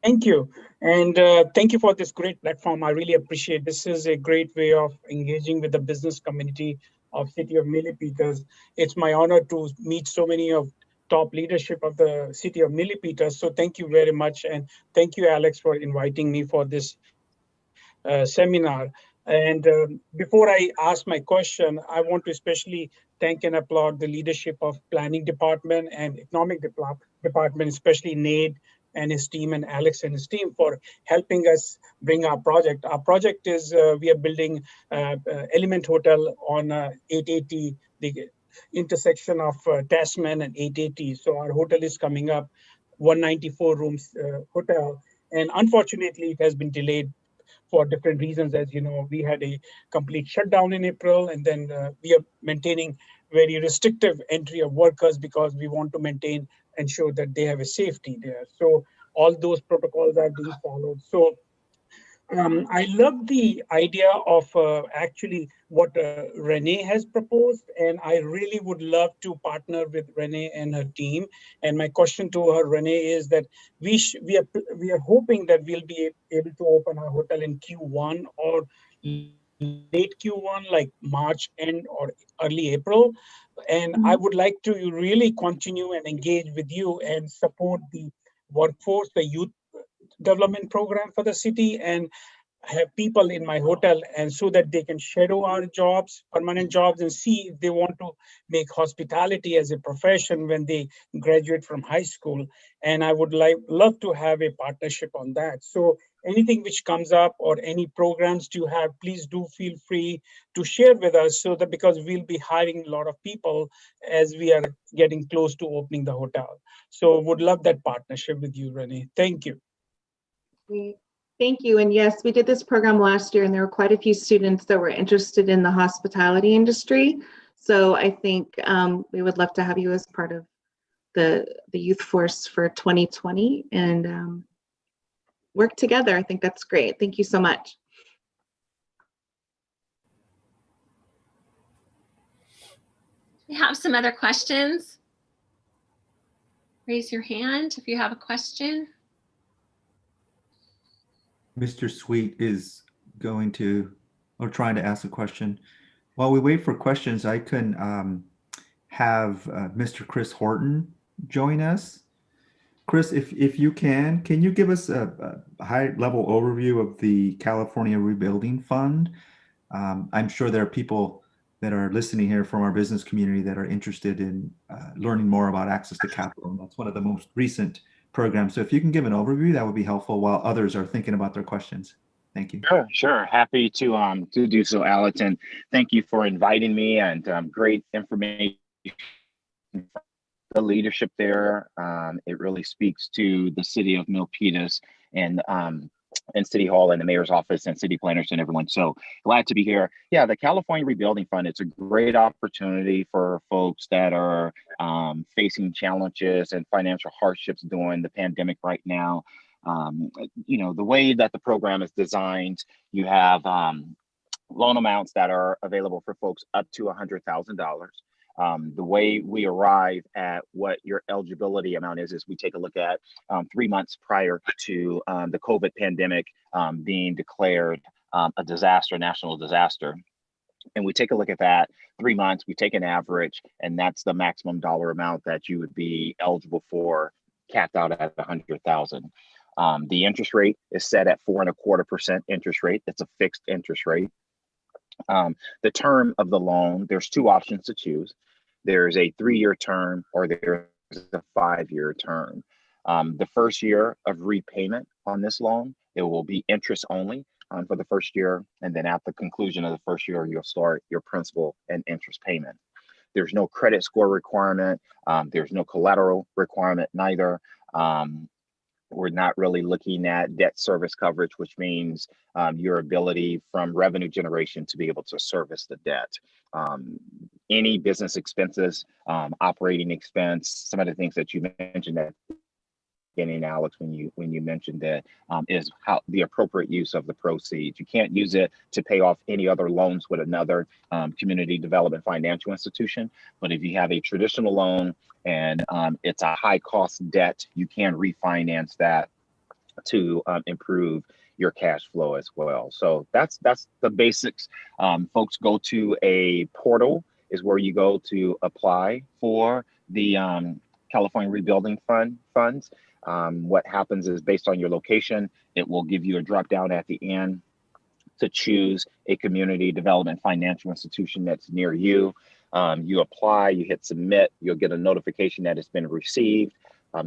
Thank you. And thank you for this great platform. I really appreciate this. Is a great way of engaging with the business community of City of Milpitas. It's my honor to meet so many of top leadership of the City of Milpitas. So thank you very much. And thank you, Alex, for inviting me for this seminar. And before I ask my question, I want to especially thank and applaud the leadership of Planning Department and Economic Department, especially Nate and his team and Alex and his team for helping us bring our project. Our project is we are building Element Hotel on 880, the intersection of Tasman and 880. So our hotel is coming up, 194 rooms hotel. And unfortunately, it has been delayed for different reasons. As you know, we had a complete shutdown in April, and then we are maintaining very restrictive entry of workers because we want to ensure that they have a safety there. So all those protocols are being followed. So I love the idea of actually what Renee has proposed, and I really would love to partner with Renee and her team. And my question to her, Renee, is that we are hoping that we'll be able to open our hotel in Q1 or late Q1, like March end or early April. And I would like to really continue and engage with you and support the workforce, the youth development program for the city, and have people in my hotel, and so that they can shadow our jobs, permanent jobs, and see if they want to make hospitality as a profession when they graduate from high school. And I would love to have a partnership on that. So anything which comes up or any programs you have, please do feel free to share with us, so that because we'll be hiring a lot of people as we are getting close to opening the hotel. So would love that partnership with you, Renee. Thank you. Great. Thank you. And yes, we did this program last year, and there were quite a few students that were interested in the hospitality industry. So I think we would love to have you as part of the youth force for 2020 and work together. I think that's great. Thank you so much. We have some other questions. Raise your hand if you have a question. Mr. Sweet is going to, or trying to ask a question. While we wait for questions, I can have Mr. Chris Horton join us. Chris, if you can you give us a high-level overview of the California Rebuilding Fund? I'm sure there are people that are listening here from our business community that are interested in learning more about access to capital. And that's one of the most recent program. So if you can give an overview, that would be helpful while others are thinking about their questions. Thank you. Sure. Happy to do so, Alex, and thank you for inviting me, and great information. The leadership there, it really speaks to the city of Milpitas and City Hall and the mayor's office and city planners and everyone. So glad to be here. Yeah, the California Rebuilding Fund, it's a great opportunity for folks that are facing challenges and financial hardships during the pandemic right now. The way that the program is designed, you have loan amounts that are available for folks up to $100,000. The way we arrive at what your eligibility amount is we take a look at 3 months prior to the COVID pandemic being declared a disaster, national disaster. And we take a look at that 3 months, we take an average, and that's the maximum dollar amount that you would be eligible for, capped out at 100,000. The interest rate is set at 4.25% interest rate. That's a fixed interest rate. The term of the loan, there's two options to choose. There's a 3-year term or there's a 5-year term. The first year of repayment on this loan, it will be interest only for the first year. And then at the conclusion of the first year, you'll start your principal and interest payment. There's no credit score requirement. There's no collateral requirement neither. We're not really looking at debt service coverage, which means your ability from revenue generation to be able to service the debt. Any business expenses, operating expense, some of the things that you mentioned at the beginning, Alex, when you mentioned that is how the appropriate use of the proceeds. You can't use it to pay off any other loans with another community development financial institution. But if you have a traditional loan and it's a high cost debt, you can refinance that to improve your cash flow as well. So that's the basics. Folks go to a portal is where you go to apply for the California Rebuilding funds. What happens is based on your location, it will give you a drop down at the end to choose a community development financial institution that's near you. You apply, you hit submit, you'll get a notification that it's been received.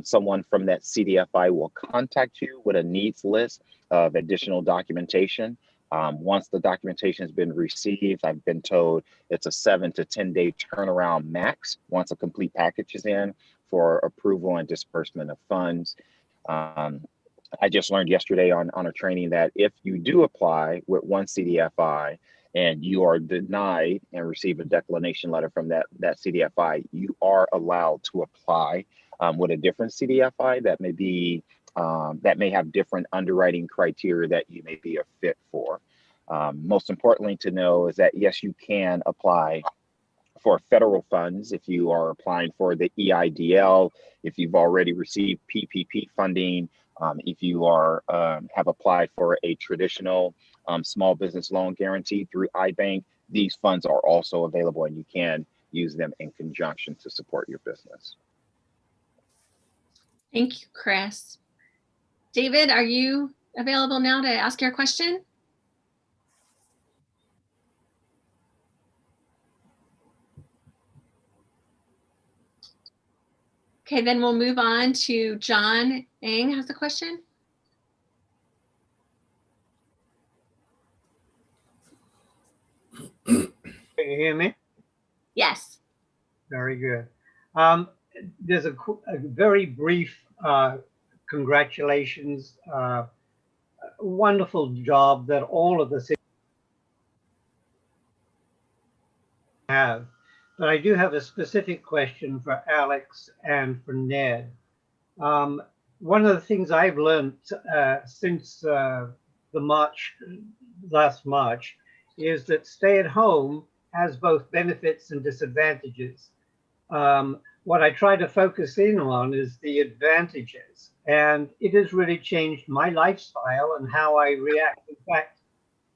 Someone from that CDFI will contact you with a needs list of additional documentation. Once the documentation has been received, I've been told it's a 7 to 10 day turnaround max once a complete package is in for approval and disbursement of funds. I just learned yesterday on a training that if you do apply with one CDFI and you are denied and receive a declination letter from that CDFI, you are allowed to apply with a different CDFI that may be that may have different underwriting criteria that you may be a fit for. Most importantly to know is that yes, you can apply for federal funds if you are applying for the EIDL, if you've already received PPP funding, if you are have applied for a traditional small business loan guarantee through iBank, these funds are also available and you can use them in conjunction to support your business. Thank you, Chris. David, are you available now to ask your question? Okay, then we'll move on to John Eng has a question. Can you hear me? Yes. Very good. There's a very brief congratulations. Wonderful job that all of the cities have. But I do have a specific question for Alex and for Ned. One of the things I've learned since last March is that stay at home has both benefits and disadvantages. What I try to focus in on is the advantages, and it has really changed my lifestyle and how I react. In fact,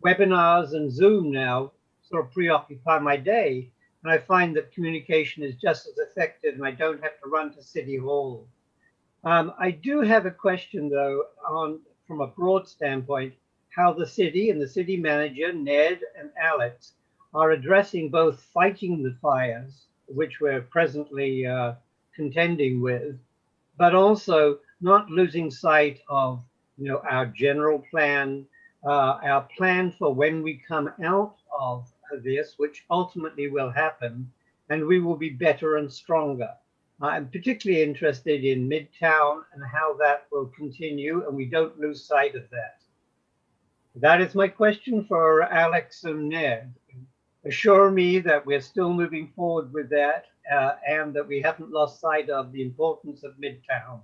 webinars and Zoom now sort of preoccupy my day, and I find that communication is just as effective and I don't have to run to City Hall. I do have a question though, from a broad standpoint, how the city and the city manager, Ned and Alex, are addressing both fighting the fires, which we're presently contending with, but also not losing sight of, our general plan, our plan for when we come out of this, which ultimately will happen, and we will be better and stronger. I'm particularly interested in Midtown and how that will continue, and we don't lose sight of that. That is my question for Alex and Ned. Assure me that we're still moving forward with that and that we haven't lost sight of the importance of Midtown.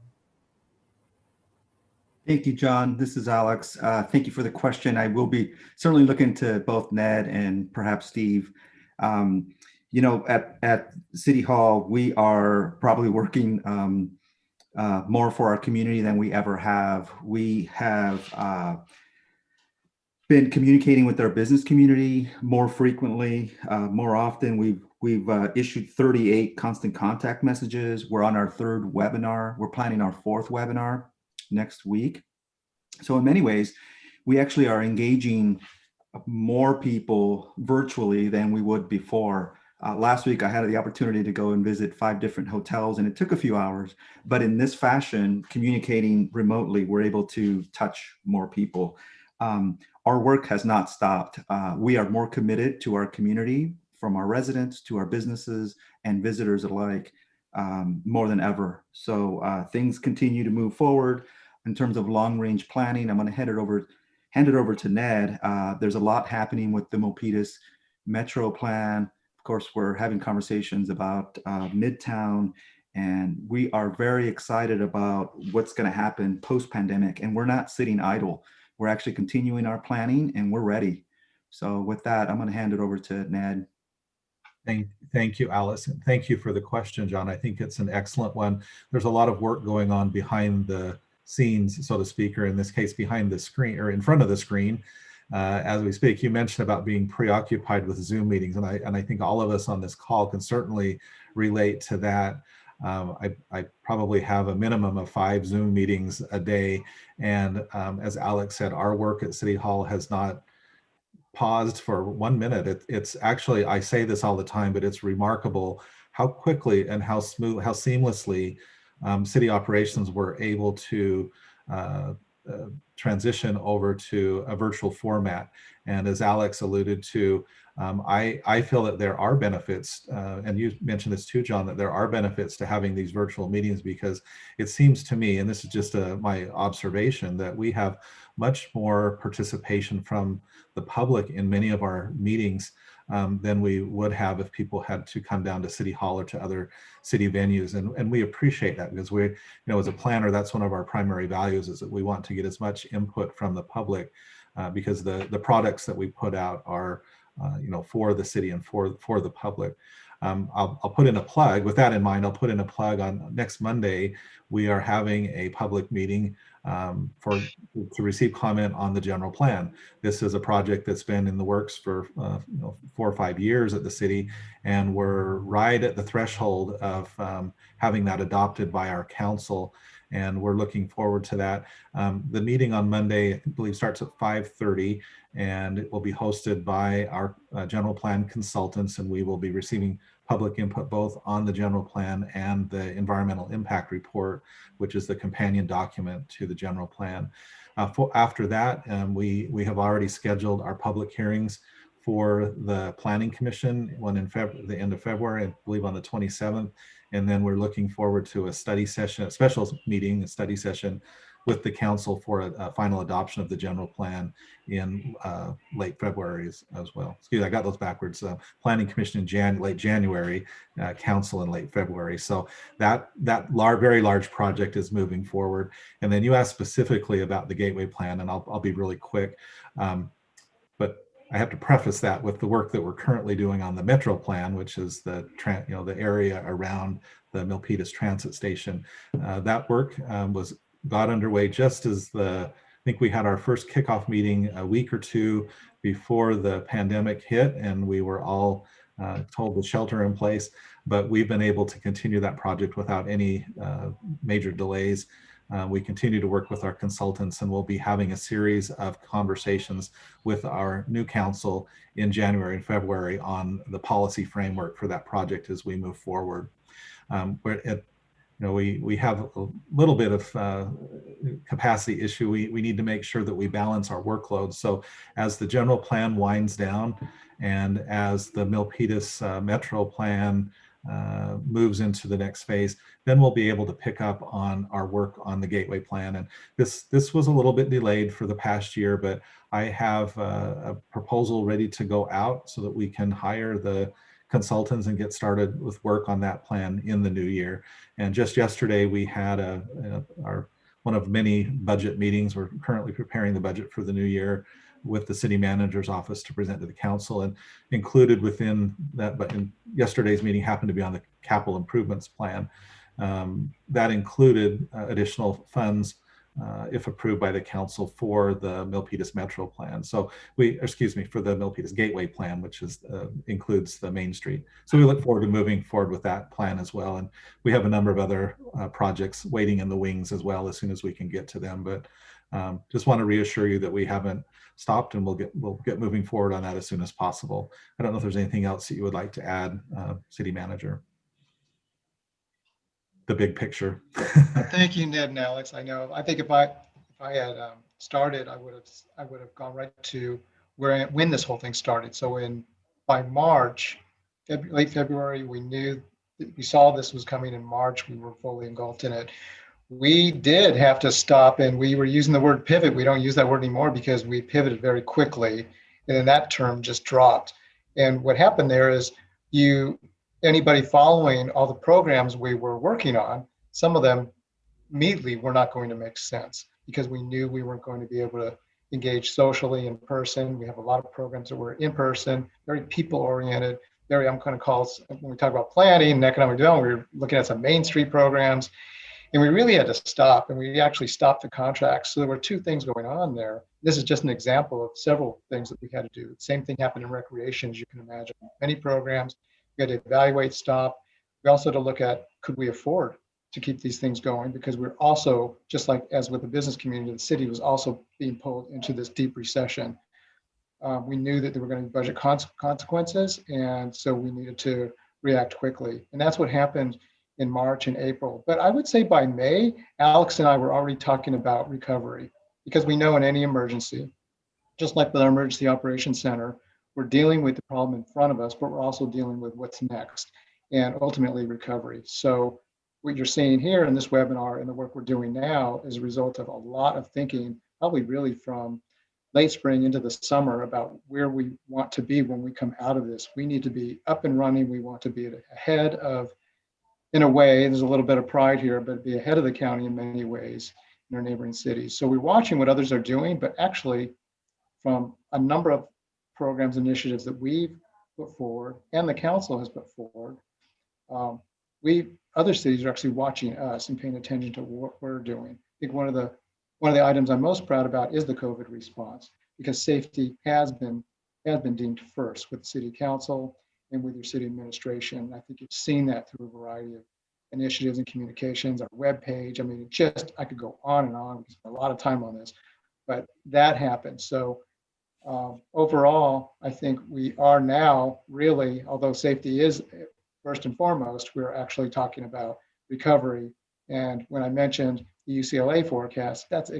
Thank you, John. This is Alex. Thank you for the question. I will be certainly looking to both Ned and perhaps Steve. At City Hall, we are probably working more for our community than we ever have. We have been communicating with our business community more frequently, more often. We've issued 38 constant contact messages. We're on our third webinar. We're planning our fourth webinar next week. So in many ways, we actually are engaging more people virtually than we would before. Last week, I had the opportunity to go and visit 5 different hotels, and it took a few hours. But in this fashion, communicating remotely, we're able to touch more people. Our work has not stopped. We are more committed to our community, from our residents to our businesses and visitors alike, more than ever. So things continue to move forward in terms of long-range planning. I'm going to hand it over to Ned. There's a lot happening with the Milpitas Metro Plan. Of course, we're having conversations about Midtown, and we are very excited about what's going to happen post-pandemic. And we're not sitting idle. We're actually continuing our planning, and we're ready. So with that, I'm going to hand it over to Ned. Thank you, Alice. And thank you for the question, John. I think it's an excellent one. There's a lot of work going on behind the scenes, so to speak, or in this case, behind the screen or in front of the screen. As we speak, you mentioned about being preoccupied with Zoom meetings, and I think all of us on this call can certainly relate to that. I probably have a minimum of 5 Zoom meetings a day, and as Alex said, our work at City Hall has not paused for 1 minute. It's actually, I say this all the time, but it's remarkable how quickly and how smooth, how seamlessly city operations were able to transition over to a virtual format. And as Alex alluded to, I feel that there are benefits, and you mentioned this too, John, that there are benefits to having these virtual meetings, because it seems to me, and this is just my observation, that we have much more participation from the public in many of our meetings than we would have if people had to come down to City Hall or to other city venues. And we appreciate that, because we, as a planner, that's one of our primary values, is that we want to get as much input from the public, because the products that we put out are for the city and for the public. I'll put in a plug. With that in mind, I'll put in a plug on next Monday. We are having a public meeting to receive comment on the general plan. This is a project that's been in the works for 4 or 5 years at the city, and we're right at the threshold of having that adopted by our council, and we're looking forward to that. The meeting on Monday, I believe, starts at 5:30, and it will be hosted by our general plan consultants, and we will be receiving public input both on the general plan and the environmental impact report, which is the companion document to the general plan. After that, we have already scheduled our public hearings for the Planning Commission, one in the end of February, I believe on the 27th. And then we're looking forward to a study session, a special meeting, a study session with the council for a final adoption of the general plan in late February as well. Excuse me, I got those backwards. Planning Commission in late January, council in late February. So that very large project is moving forward. And then you asked specifically about the Gateway Plan, and I'll be really quick. But I have to preface that with the work that we're currently doing on the Metro Plan, which is the area around the Milpitas Transit Station. That work got underway just as I think we had our first kickoff meeting a week or two before the pandemic hit, and we were all told to shelter in place. But we've been able to continue that project without any major delays. We continue to work with our consultants, and we'll be having a series of conversations with our new council in January and February on the policy framework for that project as we move forward. we have a little bit of capacity issue. We need to make sure that we balance our workload. So as the general plan winds down and as the Milpitas Metro plan moves into the next phase, then we'll be able to pick up on our work on the Gateway plan. And this was a little bit delayed for the past year, but I have a proposal ready to go out so that we can hire the consultants and get started with work on that plan in the new year. And just yesterday we had our one of many budget meetings. We're currently preparing the budget for the new year with the city manager's office to present to the council, and included within that, but in yesterday's meeting happened to be on the capital improvements plan. That included additional funds if approved by the council for the Milpitas Metro plan. So for the Milpitas Gateway plan, which includes the Main Street. So we look forward to moving forward with that plan as well. And we have a number of other projects waiting in the wings as well as soon as we can get to them. But just want to reassure you that we haven't stopped, and we'll get moving forward on that as soon as possible. I don't know if there's anything else that you would like to add, City Manager. The big picture. Thank you, Ned and Alex. I think if I had started, I would have gone right to when this whole thing started. So by March, late February, we saw this was coming in March. We were fully engulfed in it. We did have to stop, and we were using the word pivot. We don't use that word anymore because we pivoted very quickly, and then that term just dropped. And what happened there is anybody following all the programs we were working on, some of them immediately were not going to make sense because we knew we weren't going to be able to engage socially in person. We have a lot of programs that were in person, very people oriented, I'm going to call, when we talk about planning and economic development, we were looking at some Main Street programs, and we really had to stop, and we actually stopped the contracts. So there were two things going on there. This is just an example of several things that we had to do. The same thing happened in recreation, as you can imagine. Many programs, we had to evaluate, stop. We also had to look at, could we afford to keep these things going? Because we're also, just like as with the business community, the city was also being pulled into this deep recession. We knew that there were going to be budget consequences, and so we needed to react quickly. And that's what happened in March and April. But I would say by May, Alex and I were already talking about recovery, because we know in any emergency, just like with our Emergency Operations Center, we're dealing with the problem in front of us, but we're also dealing with what's next and ultimately recovery. So what you're seeing here in this webinar and the work we're doing now is a result of a lot of thinking, probably really from late spring into the summer, about where we want to be when we come out of this. We need to be up and running. We want to be ahead of, in a way, there's a little bit of pride here, but be ahead of the county in many ways in our neighboring cities. So we're watching what others are doing, but actually from a number of programs, initiatives that we've put forward and the council has put forward, other cities are actually watching us and paying attention to what we're doing. I think one of the items I'm most proud about is the COVID response, because safety has been deemed first with the city council and with your city administration. I think you've seen that through a variety of initiatives and communications, our webpage. I mean, I could go on and on. We spent a lot of time on this, but that happened. So overall, I think we are now really, although safety is first and foremost, we're actually talking about recovery. And when I mentioned the UCLA forecast, that's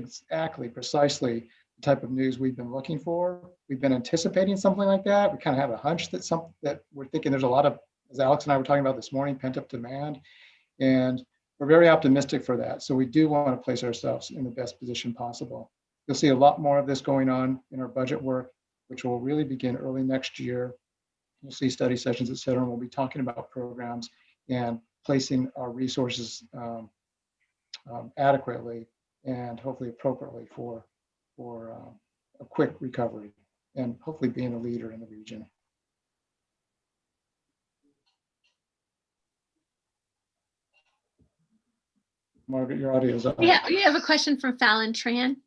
precisely the type of news we've been looking for. We've been anticipating something like that. We kind of have a hunch that we're thinking there's a lot of, as Alex and I were talking about this morning, pent up demand. And we're very optimistic for that. So we do want to place ourselves in the best position possible. You'll see a lot more of this going on in our budget work, which will really begin early next year. You'll see study sessions, et cetera, and we'll be talking about programs and placing our resources adequately and hopefully appropriately for a quick recovery and hopefully being a leader in the region. Margaret, your audio is up. Yeah, we have a question from Fallon Tran.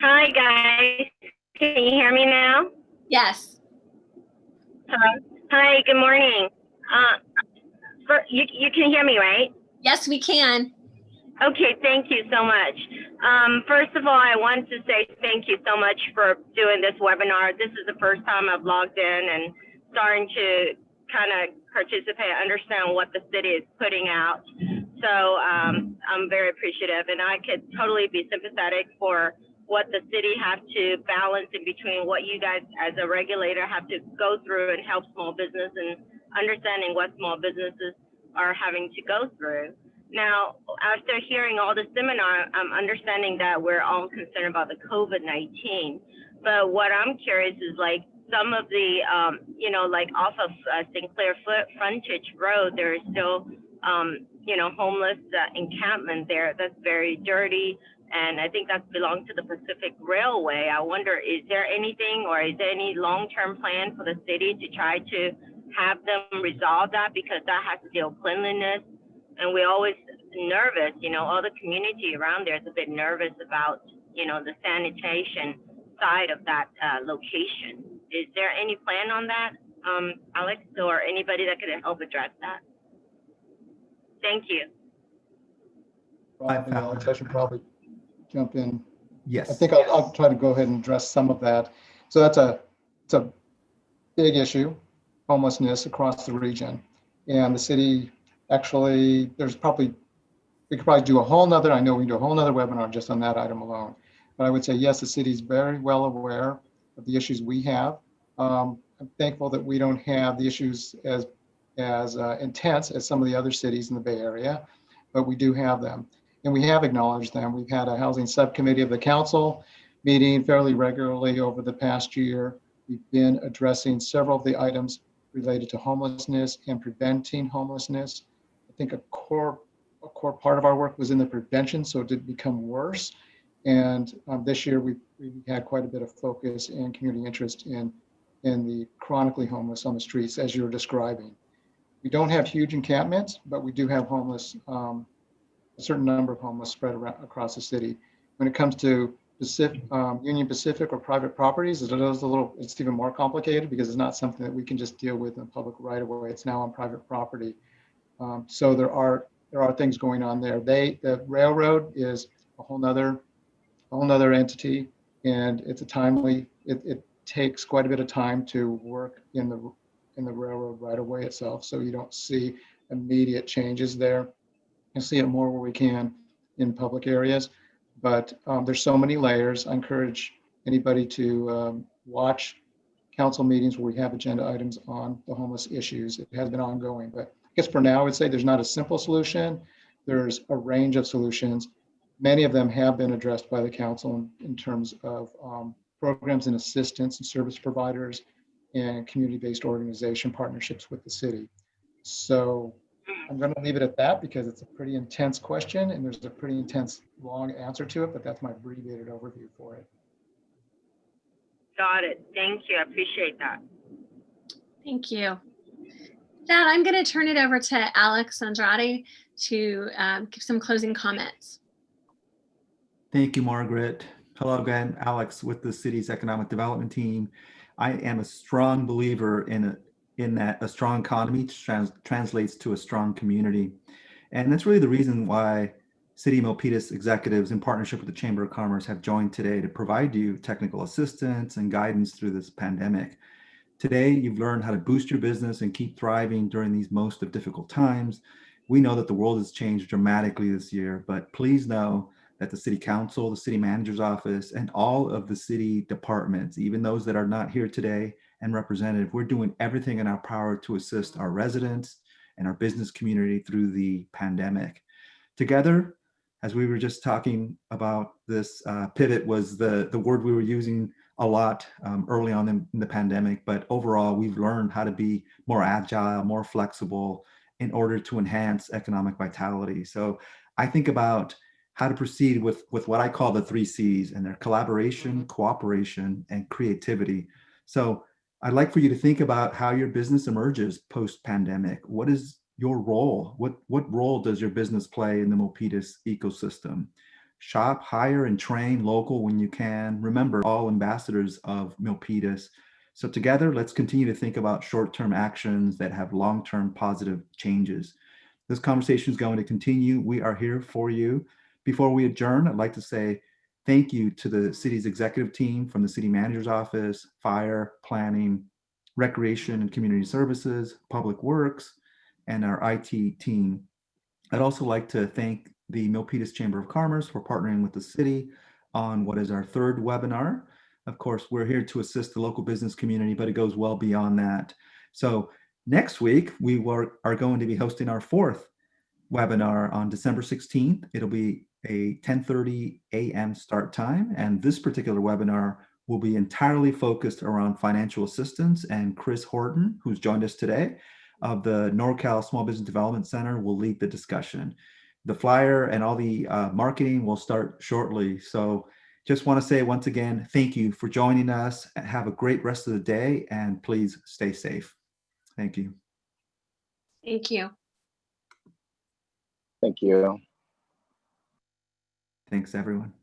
Hi guys, can you hear me now? Yes. Hi, good morning. You can hear me, right? Yes, we can. Okay, thank you so much. First of all, I want to say thank you so much for doing this webinar. This is the first time I've logged in and starting to kind of participate, understand what the city is putting out. So I'm very appreciative, and I could totally be sympathetic for what the city has to balance in between what you guys as a regulator have to go through and help small business and understanding what small businesses are having to go through. Now, after hearing all the seminar, I'm understanding that we're all concerned about the COVID-19. But what I'm curious is like some of the, you know, like off of Sinclair Frontage Road, there is still, you know, homeless encampment there that's very dirty. And I think that belongs to the Pacific Railway. I wonder, is there anything or is there any long-term plan for the city to try to have them resolve that? Because that has to deal with cleanliness. And we're always nervous, you know, all the community around there is a bit nervous about, you know, the sanitation side of that location. Is there any plan on that, Alex, or anybody that could help address that? Thank you. Probably, Alex, I should probably jump in. Yes. I think I'll try to go ahead and address some of that. So it's a big issue, homelessness across the region. And the city, actually, we could probably do a whole nother, I know we can do a whole nother webinar just on that item alone. But I would say, yes, the city's very well aware of the issues we have. I'm thankful that we don't have the issues as intense as some of the other cities in the Bay Area, but we do have them. And we have acknowledged them. We've had a housing subcommittee of the council meeting fairly regularly over the past year. We've been addressing several of the items related to homelessness and preventing homelessness. I think a core part of our work was in the prevention, so it didn't become worse. And this year we had quite a bit of focus and community interest in the chronically homeless on the streets, as you were describing. We don't have huge encampments, but we do have homeless, a certain number of homeless spread around across the city. When it comes to Union Pacific or private properties, it's even more complicated because it's not something that we can just deal with in public right away. It's now on private property. So there are things going on there. The railroad is a whole nother entity, and it's it takes quite a bit of time to work in the railroad right away itself. So you don't see immediate changes there. You'll see it more where we can in public areas, but there's so many layers. I encourage anybody to watch council meetings where we have agenda items on the homeless issues. It has been ongoing, but I guess for now I would say there's not a simple solution. There's a range of solutions. Many of them have been addressed by the council in terms of programs and assistance and service providers and community-based organization partnerships with the city. So I'm going to leave it at that because it's a pretty intense question and there's a pretty intense long answer to it, but that's my abbreviated overview for it. Got it. Thank you. I appreciate that. Thank you. With that, I'm going to turn it over to Alex Andrade to give some closing comments. Thank you, Margaret. Hello again, Alex with the city's economic development team. I am a strong believer in that a strong economy translates to a strong community. And that's really the reason why City of Milpitas executives in partnership with the Chamber of Commerce have joined today to provide you technical assistance and guidance through this pandemic. Today, you've learned how to boost your business and keep thriving during these most of difficult times. We know that the world has changed dramatically this year, but please know that the City Council, the City Manager's Office, and all of the city departments, even those that are not here today and representative, we're doing everything in our power to assist our residents and our business community through the pandemic. Together, as we were just talking about this, pivot was the word we were using a lot early on in the pandemic, but overall, we've learned how to be more agile, more flexible in order to enhance economic vitality. So I think about how to proceed with what I call the 3 C's, and they're collaboration, cooperation, and creativity. So I'd like for you to think about how your business emerges post-pandemic. What is your role? What role does your business play in the Milpitas ecosystem? Shop, hire, and train local when you can. Remember, all ambassadors of Milpitas. So together, let's continue to think about short-term actions that have long-term positive changes. This conversation is going to continue. We are here for you. Before we adjourn, I'd like to say thank you to the city's executive team from the city manager's office, fire, planning, recreation and community services, public works, and our IT team. I'd also like to thank the Milpitas Chamber of Commerce for partnering with the city on what is our third webinar. Of course, we're here to assist the local business community, but it goes well beyond that. So next week, we are going to be hosting our fourth webinar on December 16th. It'll be a 10:30 a.m. start time. And this particular webinar will be entirely focused around financial assistance. And Chris Horton, who's joined us today of the NorCal Small Business Development Center, will lead the discussion. The flyer and all the marketing will start shortly. So just want to say once again, thank you for joining us. Have a great rest of the day and please stay safe. Thank you. Thank you. Thank you. Thanks, everyone.